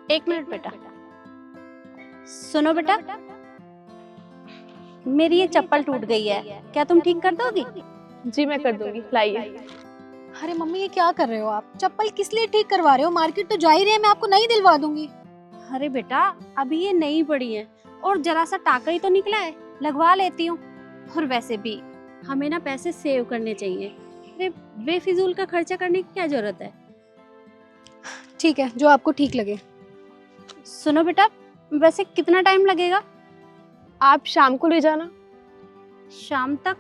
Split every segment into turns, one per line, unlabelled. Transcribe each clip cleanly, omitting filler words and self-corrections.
एक मिनट बेटा, सुनो बेटा, मेरी ये चप्पल टूट गई है, क्या तुम ठीक कर दोगी?
जी मैं कर दूंगी, लाइए।
अरे मम्मी ये क्या कर रहे हो आप? चप्पल किस लिए ठीक करवा रहे हो? मार्केट तो जा ही रहे हैं, मैं आपको नई दिलवा दूंगी।
अरे बेटा, अभी ये नई पड़ी है और जरा सा टाका ही तो निकला है, लगवा लेती हूँ। और वैसे भी हमें ना पैसे सेव करने चाहिए, अरे बेफिजूल का खर्चा करने की क्या जरूरत है।
ठीक है, जो आपको ठीक लगे।
सुनो बेटा, वैसे कितना टाइम लगेगा?
आप शाम को ले जाना।
शाम तक?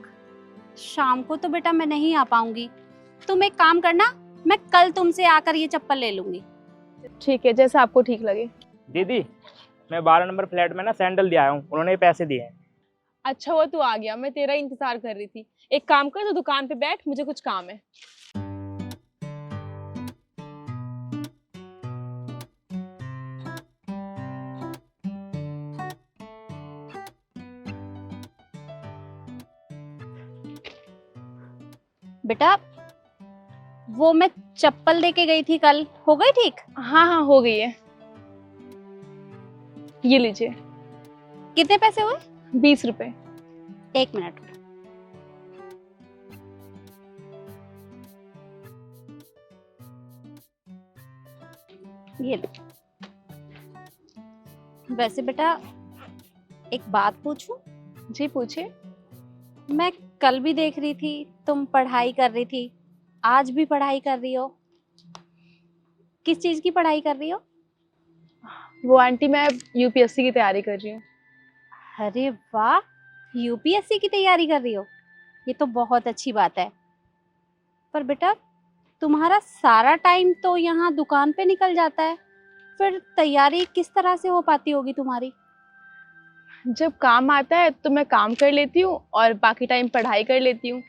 शाम को तो बेटा मैं नहीं आ पाऊंगी, तुम एक काम करना, मैं कल तुमसे आकर ये चप्पल ले लूंगी।
ठीक है, जैसा आपको ठीक लगे।
दीदी, मैं 12 नंबर फ्लैट में ना सैंडल दिया हूँ, उन्होंने पैसे दिए हैं।
अच्छा हुआ तू आ गया, मैं तेरा इंतजार कर रही थी। एक काम कर, तो दुकान पे बैठ, मुझे कुछ काम है।
बेटा, वो मैं चप्पल लेके गई थी कल, हो गई ठीक?
हाँ हाँ, हो गई है। ये लीजिए।
कितने पैसे हुए?
20 रुपए।
एक मिनट। ये लो। वैसे बेटा, एक बात पूछूं?
जी पूछिए।
मैं कल भी देख रही थी तुम पढ़ाई कर रही थी, आज भी पढ़ाई कर रही हो, किस चीज की पढ़ाई कर रही हो?
वो आंटी, मैं यूपीएससी की तैयारी कर रही हूँ।
अरे वाह, यूपीएससी की तैयारी कर रही हो, ये तो बहुत अच्छी बात है। पर बेटा, तुम्हारा सारा टाइम तो यहाँ दुकान पे निकल जाता है, फिर तैयारी किस तरह से हो पाती होगी तुम्हारी?
जब काम आता है तो मैं काम कर लेती हूँ और बाकी टाइम पढ़ाई कर लेती हूँ।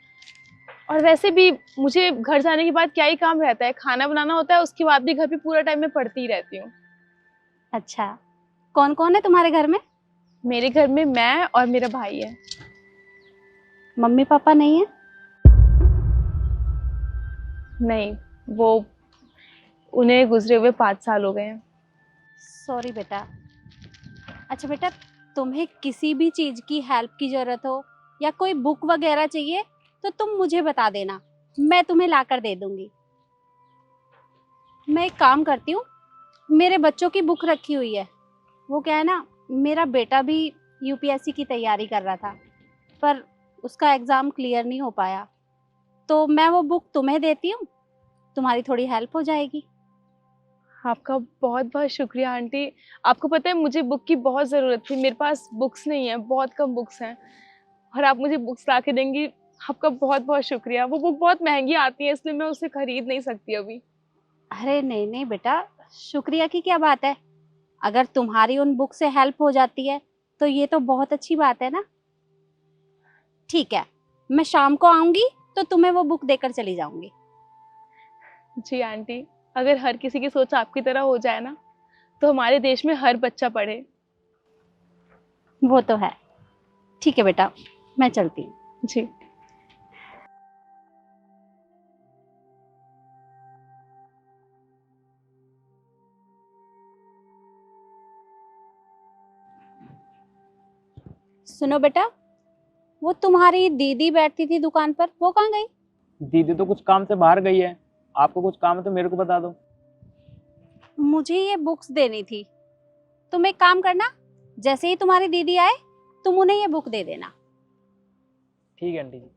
और वैसे भी मुझे घर जाने के बाद क्या ही काम रहता है, खाना बनाना होता है, उसके बाद भी घर पे पूरा टाइम मैं पढ़ती ही रहती हूँ।
अच्छा, कौन कौन है तुम्हारे घर में?
मेरे घर में मैं और मेरा भाई है।
मम्मी पापा नहीं है?
नहीं, वो उन्हें गुजरे हुए 5 साल हो गए हैं।
सॉरी बेटा। अच्छा बेटा, तुम्हें किसी भी चीज की हेल्प की जरूरत हो या कोई बुक वगैरह चाहिए तो तुम मुझे बता देना, मैं तुम्हें लाकर दे दूंगी। मैं एक काम करती हूँ, मेरे बच्चों की बुक रखी हुई है, वो क्या है ना, मेरा बेटा भी यूपीएससी की तैयारी कर रहा था पर उसका एग्जाम क्लियर नहीं हो पाया, तो मैं वो बुक तुम्हें देती हूँ, तुम्हारी थोड़ी हेल्प हो जाएगी।
आपका बहुत बहुत शुक्रिया आंटी। आपको पता है मुझे बुक की बहुत ज़रूरत थी, मेरे पास बुक्स नहीं है, बहुत कम बुक्स हैं, और आप मुझे बुक्स ला के देंगी। आपका बहुत बहुत शुक्रिया। वो बुक बहुत महंगी आती है, इसलिए मैं उसे खरीद नहीं सकती अभी।
अरे नहीं नहीं बेटा, शुक्रिया की क्या बात है, अगर तुम्हारी उन बुक से हेल्प हो जाती है तो ये तो बहुत अच्छी बात है ना। ठीक है, मैं शाम को आऊंगी तो तुम्हें वो बुक देकर चली जाऊंगी।
जी आंटी, अगर हर किसी की सोच आपकी तरह हो जाए ना, तो हमारे देश में हर बच्चा पढ़े।
वो तो है। ठीक है बेटा, मैं चलती हूँ।
जी।
सुनो बेटा, वो तुम्हारी दीदी बैठती थी दुकान पर, वो कहाँ गई?
दीदी तो कुछ काम से बाहर गई है, आपको कुछ काम है तो मेरे को बता दो।
मुझे ये बुक्स देनी थी, तुम एक काम करना, जैसे ही तुम्हारी दीदी आए तुम उन्हें ये बुक दे देना
ठीक है आंटी जी।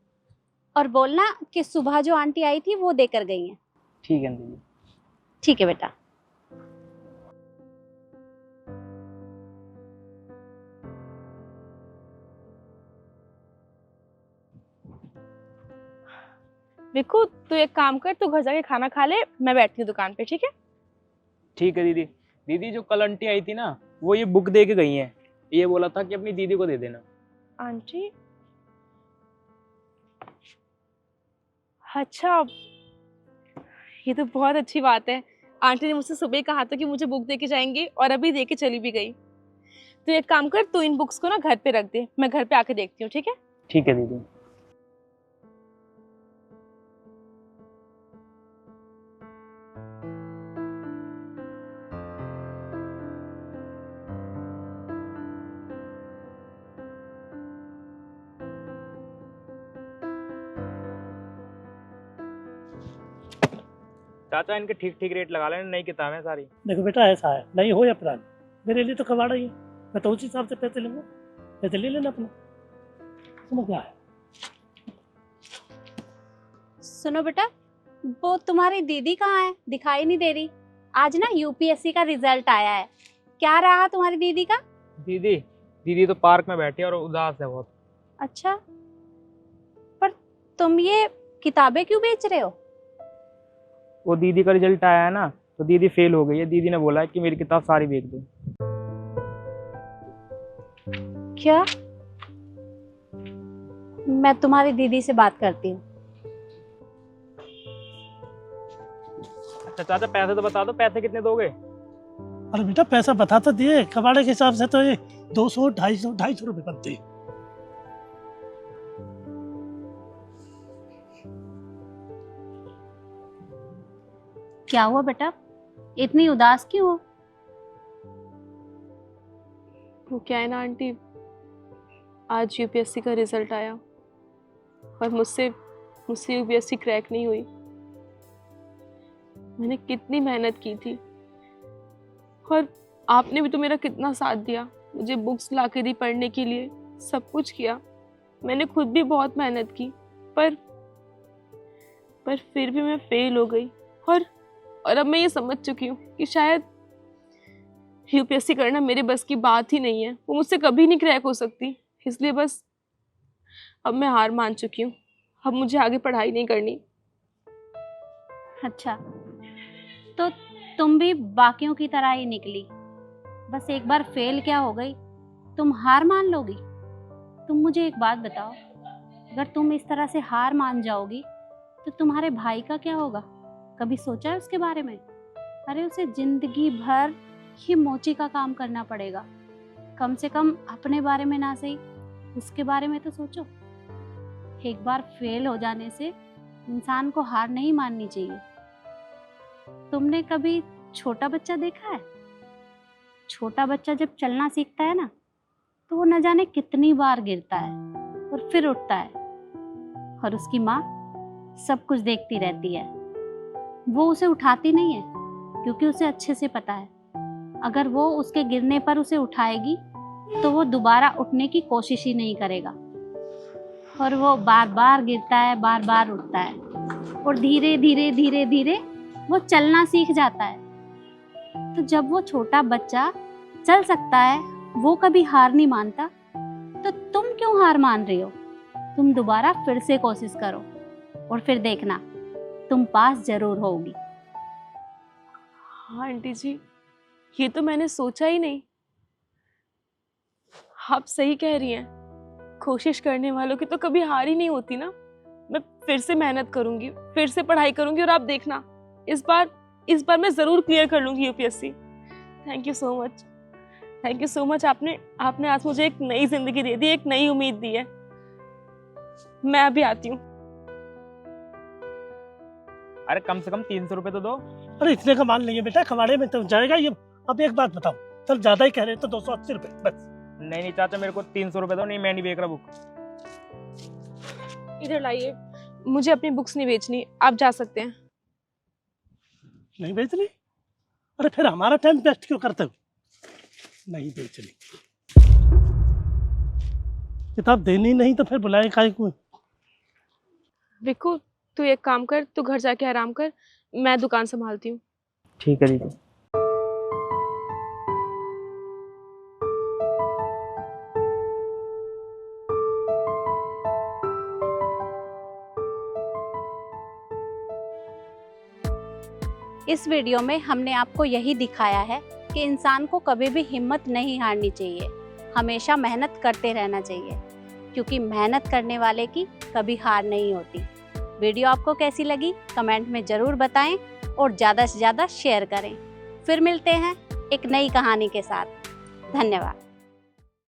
और बोलना कि सुबह जो आंटी आई थी वो देकर गई हैं।
ठीक है आंटी जी।
ठीक है बेटा।
देखो, तू एक काम कर, तू घर जाके खाना खा ले, मैं बैठती हूँ दुकान पे, ठीक है?
ठीक है दीदी। दीदी जो कल आंटी आई थी ना, वो ये बुक दे के गई हैं, ये बोला था कि अपनी दीदी को दे देना।
आंटी? अच्छा, ये तो बहुत अच्छी बात है। आंटी ने मुझसे सुबह ही कहा था कि मुझे बुक दे के जाएंगी और अभी दे के चली भी गई। तो एक काम कर, तू इन बुक्स को ना घर पे रख दे, मैं घर पे आके देखती हूँ, ठीक है?
ठीक है दीदी। चाचा इनके ठीक ठीक रेट लगा लेना, नई किताबें सारी।
देखो बेटा, ऐसा है, नहीं हो या पुरानी, मेरे लिए तो कबाड़ा ही है, मैं तो उस हिसाब से पैसे लूँगा, पैसे ले लेना अपना, तुम्हें क्या है।
सुनो बेटा, वो तुम्हारी दीदी कहाँ है, दिखाई नहीं दे रही। आज ना यूपीएससी का रिजल्ट आया है, क्या रहा तुम्हारी दीदी का?
दीदी दीदी तो पार्क में बैठी है और उदास है बहुत।
अच्छा, पर तुम ये किताबें क्यों बेच रहे हो?
वो दीदी का रिजल्ट आया है ना, तो दीदी फेल हो गई है, दीदी ने बोला है कि मेरी किताब सारी बेच दो।
क्या? मैं तुम्हारी दीदी से बात करती हूँ।
अच्छा चाचा, पैसे तो बता दो, पैसे कितने दोगे?
अरे बेटा, पैसा बता तो दिए, कबाड़े के हिसाब से तो ये 200, 250 रुपए बनते हैं।
क्या हुआ बेटा, इतनी उदास क्यों हो?
वो क्या है ना आंटी, आज यूपीएससी का रिजल्ट आया और मुझसे यूपीएससी क्रैक नहीं हुई। मैंने कितनी मेहनत की थी और आपने भी तो मेरा कितना साथ दिया, मुझे बुक्स ला के दी पढ़ने के लिए, सब कुछ किया। मैंने खुद भी बहुत मेहनत की, पर फिर भी मैं फेल हो गई। और अब मैं ये समझ चुकी हूँ कि शायद यूपीएससी करना मेरे बस की बात ही नहीं है, वो मुझसे कभी नहीं क्रैक हो सकती। इसलिए बस अब मैं हार मान चुकी हूँ, अब मुझे आगे पढ़ाई नहीं करनी।
अच्छा, तो तुम भी बाकियों की तरह ही निकली, बस एक बार फेल क्या हो गई, तुम हार मान लोगी? तुम मुझे एक बात बताओ, अगर तुम इस तरह से हार मान जाओगी तो तुम्हारे भाई का क्या होगा? कभी सोचा है उसके बारे में? अरे उसे जिंदगी भर ही मोची का काम करना पड़ेगा, कम से कम अपने बारे में ना सही उसके बारे में तो सोचो। एक बार फेल हो जाने से इंसान को हार नहीं माननी चाहिए। तुमने कभी छोटा बच्चा देखा है? छोटा बच्चा जब चलना सीखता है ना, तो वो न जाने कितनी बार गिरता है और फिर उठता है, और उसकी माँ सब कुछ देखती रहती है। वो उसे उठाती नहीं है क्योंकि उसे अच्छे से पता है अगर वो उसके गिरने पर उसे उठाएगी तो वो दोबारा उठने की कोशिश ही नहीं करेगा, और वो बार बार गिरता है, बार बार उठता है, और धीरे धीरे धीरे धीरे वो चलना सीख जाता है। तो जब वो छोटा बच्चा चल सकता है, वो कभी हार नहीं मानता, तो तुम क्यों हार मान रही हो? तुम दोबारा फिर से कोशिश करो और फिर देखना तुम पास जरूर होगी।
हाँ आंटी जी, ये तो मैंने सोचा ही नहीं। आप सही कह रही हैं, कोशिश करने वालों की तो कभी हार ही नहीं होती ना। मैं फिर से मेहनत करूंगी, फिर से पढ़ाई करूंगी, और आप देखना इस बार मैं जरूर क्लियर कर लूंगी UPSC. Thank you so much, thank you so much. आपने आज मुझे एक नई जिंदगी दे दी, एक नई उम्मीद दी है। मैं अभी आती हूँ।
अरे कम से कम 300 रुपए तो दो।
अरे इतने का माल नहीं है बेटा, कबाड़े में तो जाएगा ये। अब एक बात बताओ, चल ज्यादा ही कह रहे हैं तो 280 रुपए बस।
नहीं चाचा, मेरे को 300 रुपए दो, नहीं मैं नहीं बेच रहा बुक।
इधर लाइए, मुझे अपनी बुक्स नहीं बेचनी, आप जा सकते हैं।
नहीं बेचनी? अरे फिर हमारा टाइम वेस्ट क्यों करते हो? नहीं बेचनी, किताब देनी नहीं तो फिर बुलाए काहे को?
विक्कू, तू एक काम कर, तू घर जाके आराम कर, मैं दुकान संभालती हूँ।
ठीक है दीदी।
इस वीडियो में हमने आपको यही दिखाया है कि इंसान को कभी भी हिम्मत नहीं हारनी चाहिए, हमेशा मेहनत करते रहना चाहिए, क्योंकि मेहनत करने वाले की कभी हार नहीं होती। वीडियो आपको कैसी लगी कमेंट में ज़रूर बताएं और ज़्यादा से ज़्यादा शेयर करें। फिर मिलते हैं एक नई कहानी के साथ। धन्यवाद।